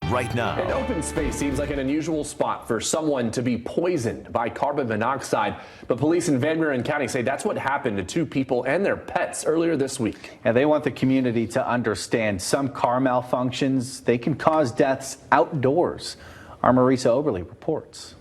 right now. An open space seems like an unusual spot for someone to be poisoned by carbon monoxide, but police in Van Buren County say that's what happened to two people and their pets earlier this week. And they want the community to understand some car malfunctions, they can cause deaths outdoors. Our Marisa Oberly reports.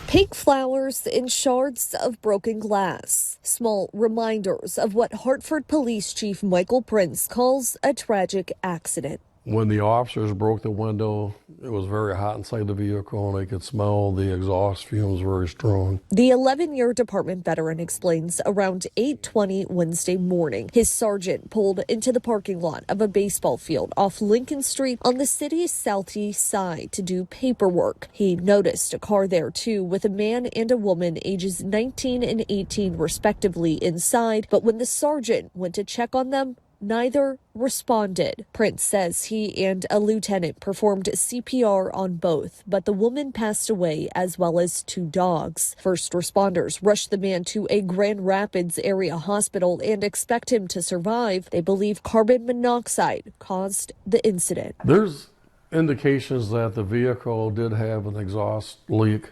Pink flowers and shards of broken glass. Small reminders of what Hartford Police Chief Michael Prince calls a tragic accident. When the officers broke the window, it was very hot inside the vehicle and they could smell the exhaust fumes very strong. The 11-year department veteran explains around 8:20 Wednesday morning, his sergeant pulled into the parking lot of a baseball field off Lincoln Street on the city's southeast side to do paperwork. He noticed a car there too with a man and a woman ages 19 and 18 respectively inside, but when the sergeant went to check on them, neither responded. Prince says he and a lieutenant performed CPR on both, but the woman passed away as well as two dogs. First responders rushed the man to a Grand Rapids area hospital and expect him to survive. They believe carbon monoxide caused the incident. There's indications that the vehicle did have an exhaust leak.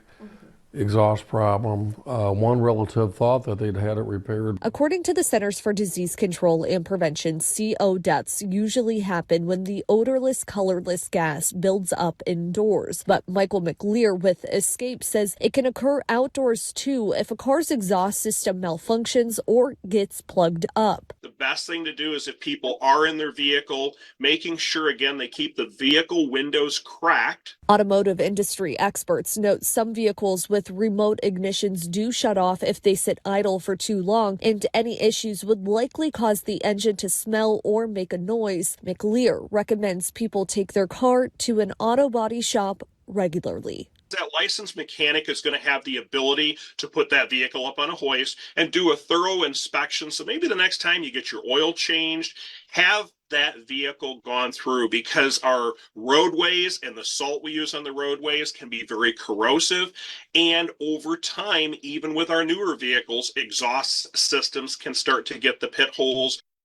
Exhaust problem. One relative thought that they'd had it repaired. According to the Centers for Disease Control and Prevention, CO deaths usually happen when the odorless, colorless gas builds up indoors. But Michael McLear with Escape says it can occur outdoors too if a car's exhaust system malfunctions or gets plugged up. The best thing to do is if people are in their vehicle, making sure, again, they keep the vehicle windows cracked. Automotive industry experts note some vehicles with remote ignitions do shut off if they sit idle for too long, and any issues would likely cause the engine to smell or make a noise. McLear recommends people take their car to an auto body shop regularly. That licensed mechanic is going to have the ability to put that vehicle up on a hoist and do a thorough inspection. So maybe the next time you get your oil changed, have that vehicle gone through, because our roadways and the salt we use on the roadways can be very corrosive. And over time, even with our newer vehicles, exhaust systems can start to get the pit holes